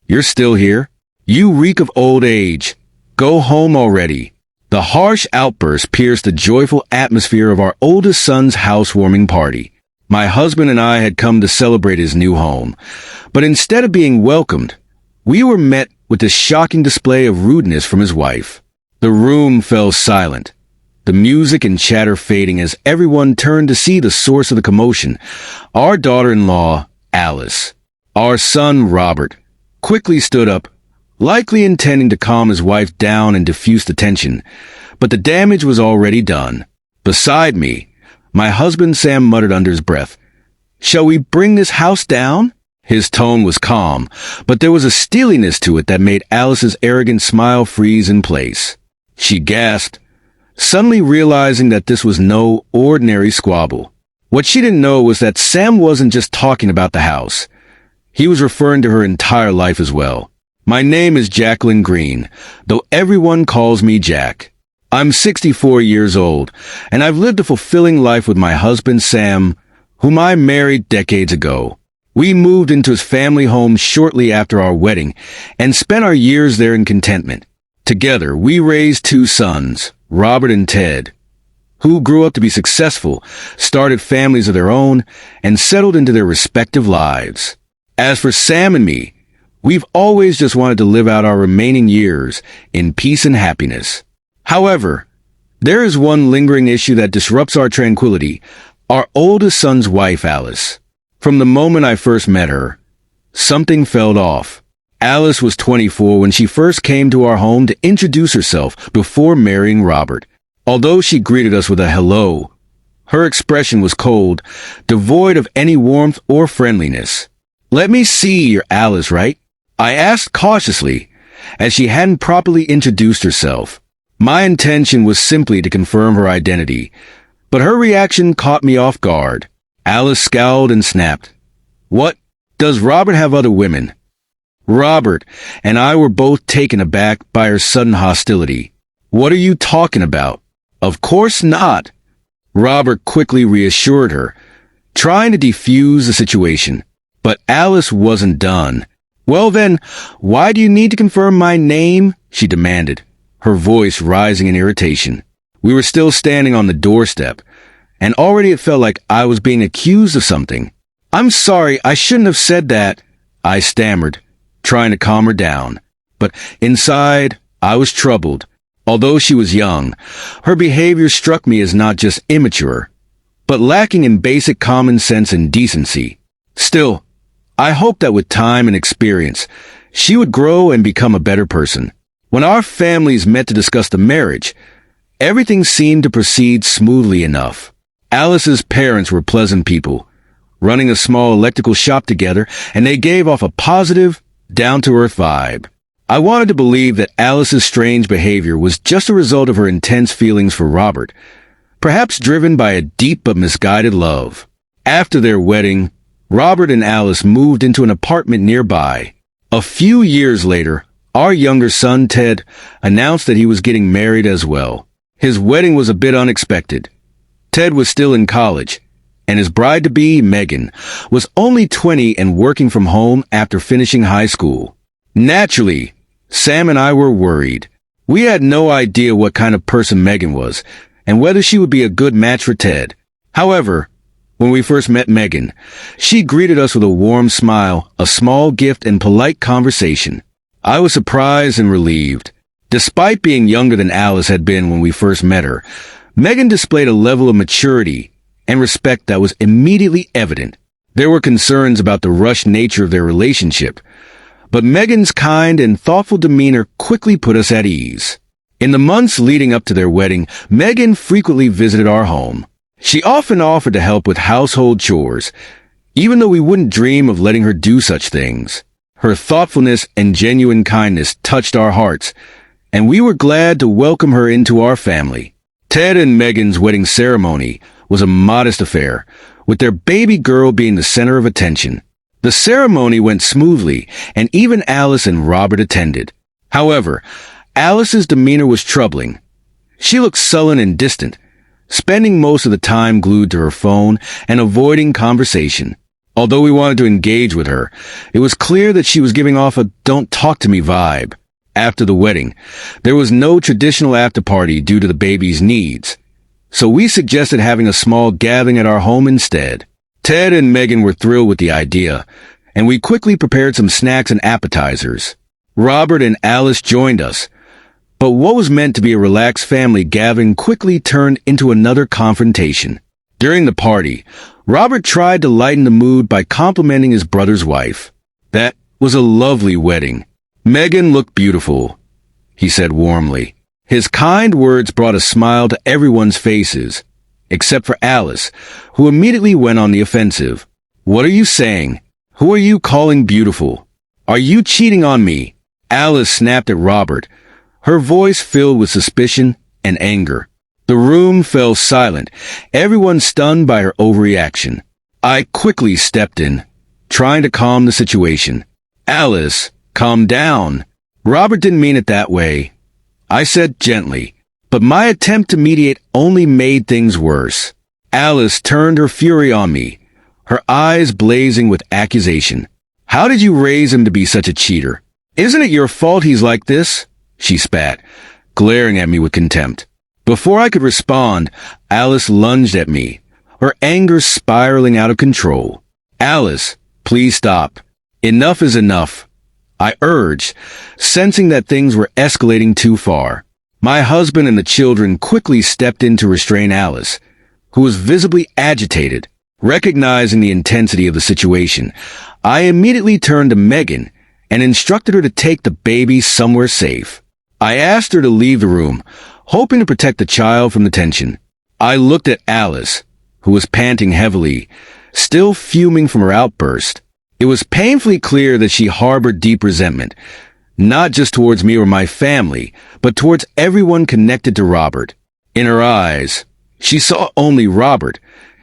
You're still here? You reek of old age. Go home already. The harsh outburst pierced the joyful atmosphere of our oldest son's housewarming party. My husband and I had come to celebrate his new home, but instead of being welcomed, we were met with the shocking display of rudeness from his wife. The room fell silent, the music and chatter fading as everyone turned to see the source of the commotion. Our daughter-in-law, Alice. Our son, Robert, quickly stood up, likely intending to calm his wife down and diffuse the tension, but the damage was already done. Beside me, my husband Sam muttered under his breath, "Shall we bring this house down?" His tone was calm, but there was a steeliness to it that made Alice's arrogant smile freeze in place. She gasped, suddenly realizing that this was no ordinary squabble. What she didn't know was that Sam wasn't just talking about the house. He was referring to her entire life as well. My name is Jacqueline Green, though everyone calls me Jack. I'm 64 years old, and I've lived a fulfilling life with my husband Sam, whom I married decades ago. We moved into his family home shortly after our wedding and spent our years there in contentment. Together, we raised two sons, Robert and Ted, who grew up to be successful, started families of their own, and settled into their respective lives. As for Sam and me, we've always just wanted to live out our remaining years in peace and happiness. However, there is one lingering issue that disrupts our tranquility: our oldest son's wife, Alice. From the moment I first met her, something felt off. Alice was 24 when she first came to our home to introduce herself before marrying Robert. Although she greeted us with a hello, her expression was cold, devoid of any warmth or friendliness. "Let me see, you're Alice, right?" I asked cautiously, as she hadn't properly introduced herself. My intention was simply to confirm her identity, but her reaction caught me off guard. Alice scowled and snapped, "What? Does Robert have other women?" Robert and I were both taken aback by her sudden hostility. "What are you talking about?" "Of course not." Robert quickly reassured her, trying to defuse the situation. But Alice wasn't done. "Well then, why do you need to confirm my name?" she demanded, her voice rising in irritation. We were still standing on the doorstep, and already it felt like I was being accused of something. "I'm sorry, I shouldn't have said that," I stammered, trying to calm her down. But inside, I was troubled. Although she was young, her behavior struck me as not just immature, but lacking in basic common sense and decency. Still, I hoped that with time and experience, she would grow and become a better person. When our families met to discuss the marriage, everything seemed to proceed smoothly enough. Alice's parents were pleasant people, running a small electrical shop together, and they gave off a positive, down-to-earth vibe. I wanted to believe that Alice's strange behavior was just a result of her intense feelings for Robert, perhaps driven by a deep but misguided love. After their wedding, Robert and Alice moved into an apartment nearby. A few years later, our younger son, Ted, announced that he was getting married as well. His wedding was a bit unexpected. Ted was still in college, and his bride-to-be, Megan, was only 20 and working from home after finishing high school. Naturally, Sam and I were worried. We had no idea what kind of person Megan was, and whether she would be a good match for Ted. However, when we first met Megan, she greeted us with a warm smile, a small gift, and polite conversation. I was surprised and relieved. Despite being younger than Alice had been when we first met her, Megan displayed a level of maturity and respect that was immediately evident. There were concerns about the rushed nature of their relationship, but Megan's kind and thoughtful demeanor quickly put us at ease. In the months leading up to their wedding, Megan frequently visited our home. She often offered to help with household chores, even though we wouldn't dream of letting her do such things. Her thoughtfulness and genuine kindness touched our hearts, and we were glad to welcome her into our family. Ted and Megan's wedding ceremony was a modest affair, with their baby girl being the center of attention. The ceremony went smoothly, and even Alice and Robert attended. However, Alice's demeanor was troubling. She looked sullen and distant, spending most of the time glued to her phone and avoiding conversation. Although we wanted to engage with her, it was clear that she was giving off a "don't talk to me" vibe. After the wedding, there was no traditional after-party due to the baby's needs, so we suggested having a small gathering at our home instead. Ted and Megan were thrilled with the idea, and we quickly prepared some snacks and appetizers. Robert and Alice joined us, but what was meant to be a relaxed family gathering quickly turned into another confrontation. During the party, Robert tried to lighten the mood by complimenting his brother's wife. "That was a lovely wedding. Megan looked beautiful," he said warmly. His kind words brought a smile to everyone's faces, except for Alice, who immediately went on the offensive. "What are you saying? Who are you calling beautiful? Are you cheating on me?" Alice snapped at Robert, her voice filled with suspicion and anger. The room fell silent, everyone stunned by her overreaction. I quickly stepped in, trying to calm the situation. "Alice, calm down. Robert didn't mean it that way," I said gently, but my attempt to mediate only made things worse. Alice turned her fury on me, her eyes blazing with accusation. "How did you raise him to be such a cheater? Isn't it your fault he's like this?" she spat, glaring at me with contempt. Before I could respond, Alice lunged at me, her anger spiraling out of control. "Alice, please stop. Enough is enough," I urged, sensing that things were escalating too far. My husband and the children quickly stepped in to restrain Alice, who was visibly agitated. Recognizing the intensity of the situation, I immediately turned to Megan and instructed her to take the baby somewhere safe. I asked her to leave the room, hoping to protect the child from the tension. I looked at Alice, who was panting heavily, still fuming from her outburst. It was painfully clear that she harbored deep resentment, not just towards me or my family, but towards everyone connected to Robert. In her eyes, she saw only Robert,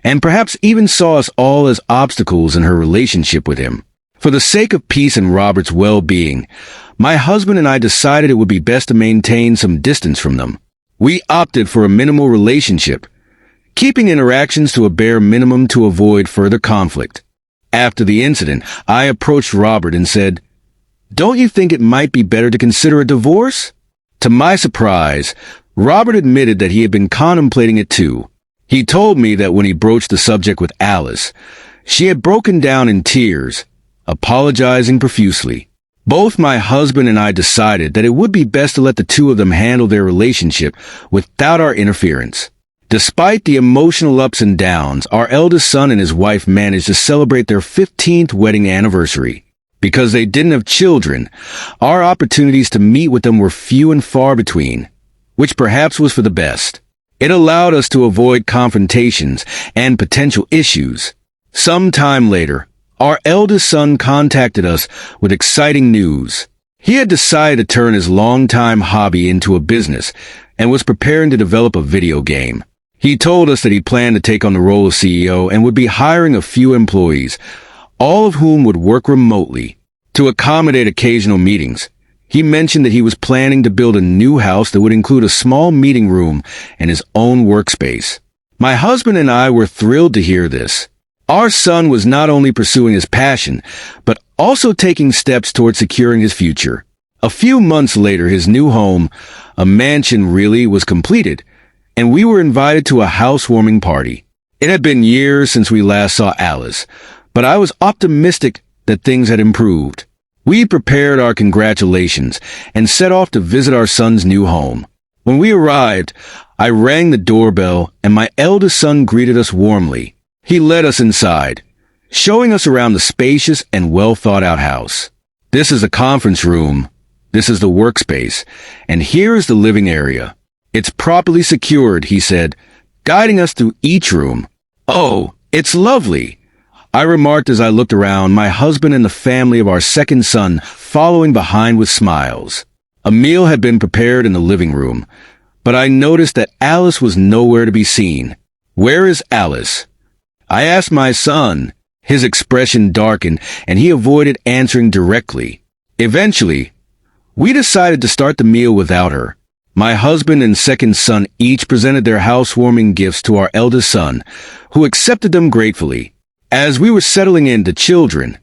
and perhaps even saw us all as obstacles in her relationship with him. For the sake of peace and Robert's well-being, my husband and I decided it would be best to maintain some distance from them. We opted for a minimal relationship, keeping interactions to a bare minimum to avoid further conflict. After the incident, I approached Robert and said, "Don't you think it might be better to consider a divorce?" To my surprise, Robert admitted that he had been contemplating it too. He told me that when he broached the subject with Alice, she had broken down in tears, apologizing profusely. Both my husband and I decided that it would be best to let the two of them handle their relationship without our interference. Despite the emotional ups and downs, our eldest son and his wife managed to celebrate their 15th wedding anniversary. Because they didn't have children, our opportunities to meet with them were few and far between, which perhaps was for the best. It allowed us to avoid confrontations and potential issues. Some time later, our eldest son contacted us with exciting news. He had decided to turn his longtime hobby into a business and was preparing to develop a video game. He told us that he planned to take on the role of CEO and would be hiring a few employees, all of whom would work remotely. To accommodate occasional meetings, he mentioned that he was planning to build a new house that would include a small meeting room and his own workspace. My husband and I were thrilled to hear this. Our son was not only pursuing his passion, but also taking steps toward securing his future. A few months later, his new home, a mansion really, was completed, and we were invited to a housewarming party. It had been years since we last saw Alice, but I was optimistic that things had improved. We prepared our congratulations and set off to visit our son's new home. When we arrived, I rang the doorbell and my eldest son greeted us warmly. He led us inside, showing us around the spacious and well-thought-out house. "This is the conference room, this is the workspace, and here is the living area. It's properly secured," he said, guiding us through each room. "Oh, it's lovely," I remarked as I looked around, my husband and the family of our second son following behind with smiles. A meal had been prepared in the living room, but I noticed that Alice was nowhere to be seen. "Where is Alice?" I asked my son. His expression darkened, and he avoided answering directly. Eventually, we decided to start the meal without her. My husband and second son each presented their housewarming gifts to our eldest son, who accepted them gratefully. As we were settling into children,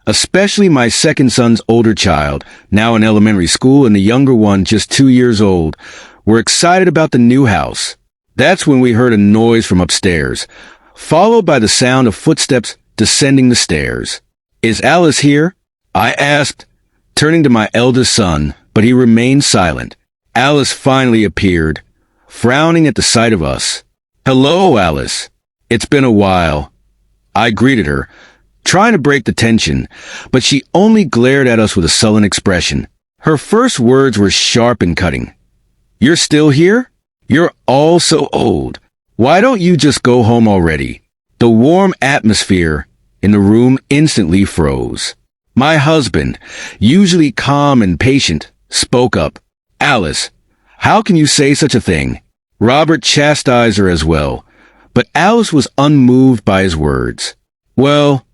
especially my second son's older child, now in elementary school, and the younger one just 2 years old, were excited about the new house. That's when we heard a noise from upstairs, followed by the sound of footsteps descending the stairs. "Is Alice here?" I asked, turning to my eldest son, but he remained silent. Alice finally appeared, frowning at the sight of us. "Hello, Alice. It's been a while." I greeted her, trying to break the tension, but she only glared at us with a sullen expression. Her first words were sharp and cutting. "You're still here? You're all so old. Why don't you just go home already?" The warm atmosphere in the room instantly froze. My husband, usually calm and patient, spoke up. "Alice, how can you say such a thing?" Robert chastised her as well, but Alice was unmoved by his words. "Well,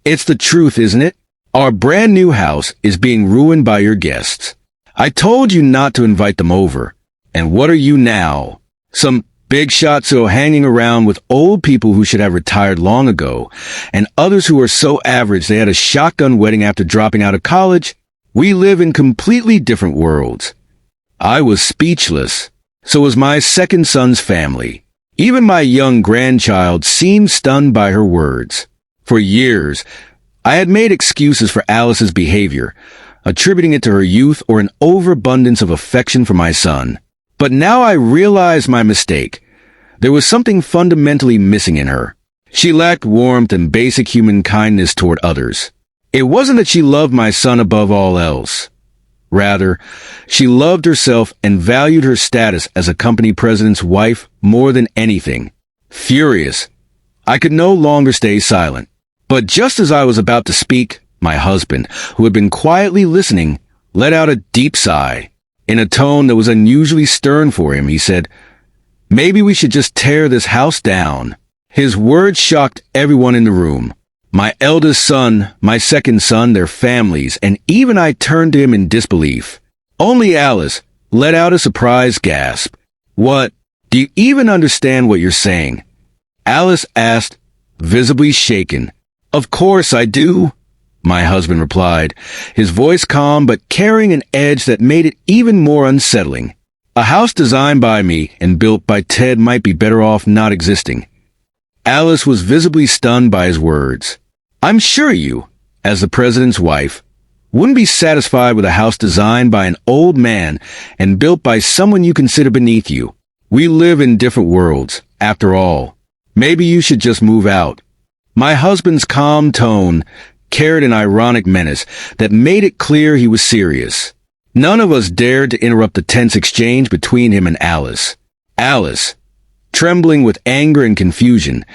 it's the truth, isn't it? Our brand new house is being ruined by your guests. I told you not to invite them over. And what are you now? Some big shots who are hanging around with old people who should have retired long ago, and others who are so average they had a shotgun wedding after dropping out of college? We live in completely different worlds." I was speechless. So was my second son's family. Even my young grandchild seemed stunned by her words. For years, I had made excuses for Alice's behavior, attributing it to her youth or an overabundance of affection for my son. But now I realized my mistake. There was something fundamentally missing in her. She lacked warmth and basic human kindness toward others. It wasn't that she loved my son above all else. Rather, she loved herself and valued her status as a company president's wife more than anything. Furious, I could no longer stay silent. But just as I was about to speak, my husband, who had been quietly listening, let out a deep sigh. In a tone that was unusually stern for him, he said, "Maybe we should just tear this house down." His words shocked everyone in the room. My eldest son, my second son, their families, and even I turned to him in disbelief. Only Alice let out a surprised gasp. "What? Do you even understand what you're saying?" Alice asked, visibly shaken. "Of course I do," my husband replied, his voice calm but carrying an edge that made it even more unsettling. "A house designed by me and built by Ted might be better off not existing." Alice was visibly stunned by his words. "I'm sure you, as the president's wife, wouldn't be satisfied with a house designed by an old man and built by someone you consider beneath you. We live in different worlds, after all. Maybe you should just move out." My husband's calm tone carried an ironic menace that made it clear he was serious. None of us dared to interrupt the tense exchange between him and Alice. Alice, trembling with anger and confusion,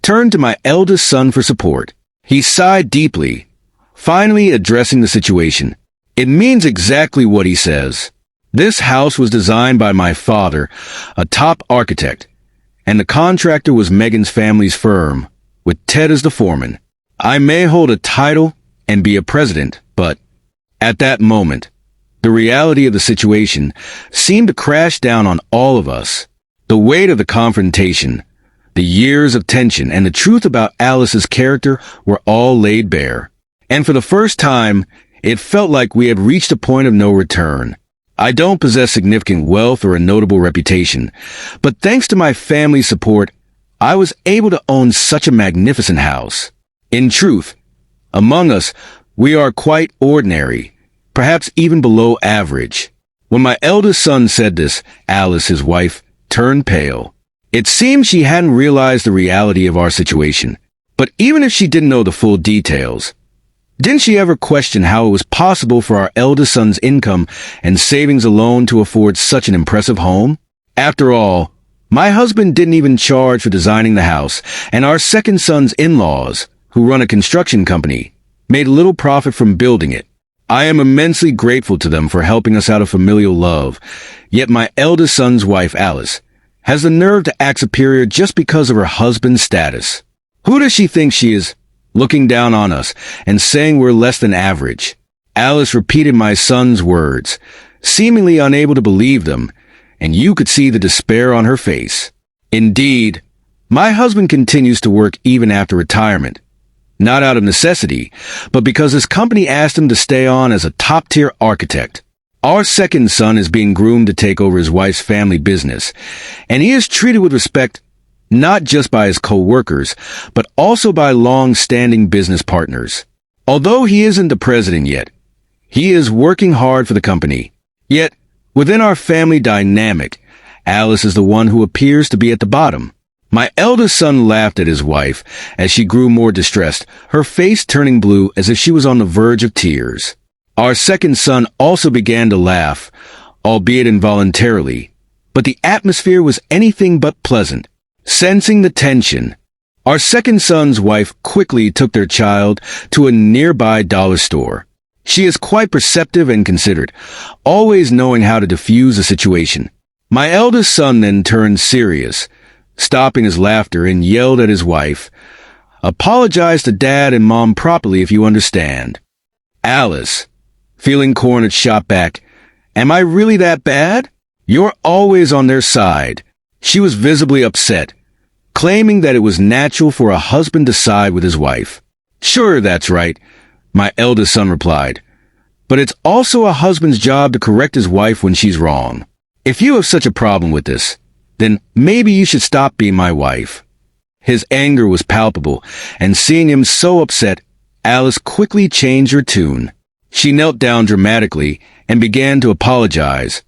turned to my eldest son for support. He sighed deeply, finally addressing the situation. "It means exactly what he says. This house was designed by my father, a top architect, and the contractor was Megan's family's firm, with Ted as the foreman. I may hold a title and be a president, but at that moment, the reality of the situation seemed to crash down on all of us. The weight of the confrontation, the years of tension, and the truth about Alice's character were all laid bare. And for the first time, it felt like we had reached a point of no return. I don't possess significant wealth or a notable reputation, but thanks to my family's support, I was able to own such a magnificent house. In truth, among us, we are quite ordinary, perhaps even below average. When my eldest son said this, Alice, his wife, turned pale. It seemed she hadn't realized the reality of our situation. But even if she didn't know the full details, didn't she ever question how it was possible for our eldest son's income and savings alone to afford such an impressive home? After all, my husband didn't even charge for designing the house, and our second son's in-laws, who run a construction company, made little profit from building it. I am immensely grateful to them for helping us out of familial love, yet my eldest son's wife, Alice, has the nerve to act superior just because of her husband's status. Who does she think she is, looking down on us and saying we're less than average? Alice repeated my son's words, seemingly unable to believe them, and you could see the despair on her face. Indeed, my husband continues to work even after retirement, not out of necessity, but because his company asked him to stay on as a top-tier architect. Our second son is being groomed to take over his wife's family business, and he is treated with respect not just by his co-workers, but also by long-standing business partners. Although he isn't the president yet, he is working hard for the company. Yet, within our family dynamic, Alice is the one who appears to be at the bottom. My eldest son laughed at his wife as she grew more distressed, her face turning blue as if she was on the verge of tears. Our second son also began to laugh, albeit involuntarily, but the atmosphere was anything but pleasant. Sensing the tension, our second son's wife quickly took their child to a nearby dollar store. She is quite perceptive and considerate, always knowing how to diffuse a situation. My eldest son then turned serious, stopping his laughter, and yelled at his wife, "Apologize to Dad and Mom properly if you understand." Alice, feeling cornered, shot back, "Am I really that bad? You're always on their side." She was visibly upset, claiming that it was natural for a husband to side with his wife. "Sure, that's right," my eldest son replied. "But it's also a husband's job to correct his wife when she's wrong. If you have such a problem with this, then maybe you should stop being my wife." His anger was palpable, and seeing him so upset, Alice quickly changed her tune. She knelt down dramatically and began to apologize,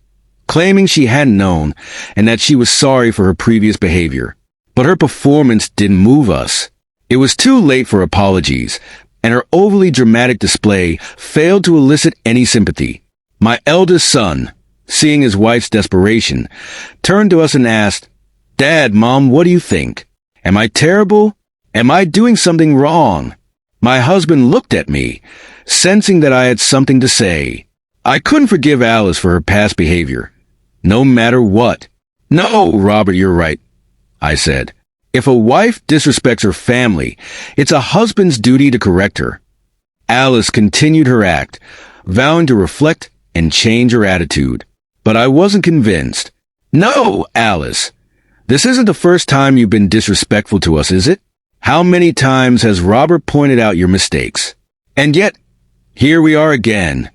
claiming she hadn't known and that she was sorry for her previous behavior. But her performance didn't move us. It was too late for apologies, and her overly dramatic display failed to elicit any sympathy. My eldest son, seeing his wife's desperation, turned to us and asked, "Dad, Mom, what do you think? Am I terrible? Am I doing something wrong?" My husband looked at me, sensing that I had something to say. I couldn't forgive Alice for her past behavior, no matter what. "No, Robert, you're right," I said. "If a wife disrespects her family, it's a husband's duty to correct her." Alice continued her act, vowing to reflect and change her attitude. But I wasn't convinced. "No, Alice, this isn't the first time you've been disrespectful to us, is it? How many times has Robert pointed out your mistakes? And yet, here we are again."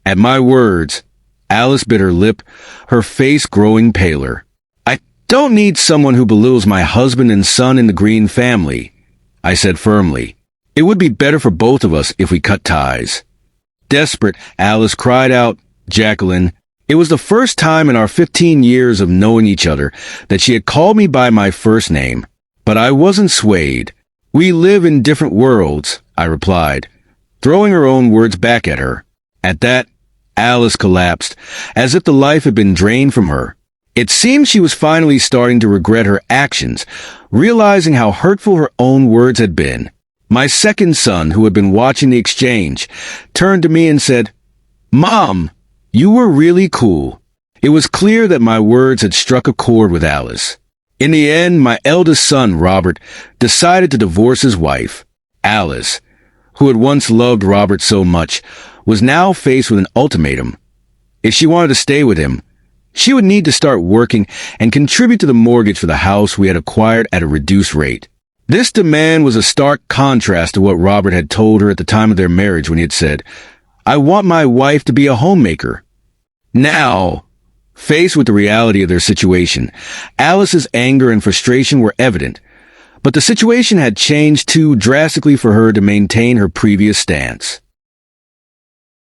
At my words, Alice bit her lip, her face growing paler. "I don't need someone who belittles my husband and son in the Green family," I said firmly. "It would be better for both of us if we cut ties." Desperate, Alice cried out, "Jacqueline." It was the first time in our 15 years of knowing each other that she had called me by my first name. But I wasn't swayed. "We live in different worlds," I replied, throwing her own words back at her. At that, Alice collapsed, as if the life had been drained from her. It seemed she was finally starting to regret her actions, realizing how hurtful her own words had been. My second son, who had been watching the exchange, turned to me and said, "Mom, you were really cool." It was clear that my words had struck a chord with Alice. In the end, my eldest son, Robert, decided to divorce his wife. Alice, who had once loved Robert so much, was now faced with an ultimatum. If she wanted to stay with him, she would need to start working and contribute to the mortgage for the house we had acquired at a reduced rate. This demand was a stark contrast to what Robert had told her at the time of their marriage when he had said, "I want my wife to be a homemaker." Now, faced with the reality of their situation, Alice's anger and frustration were evident, but the situation had changed too drastically for her to maintain her previous stance.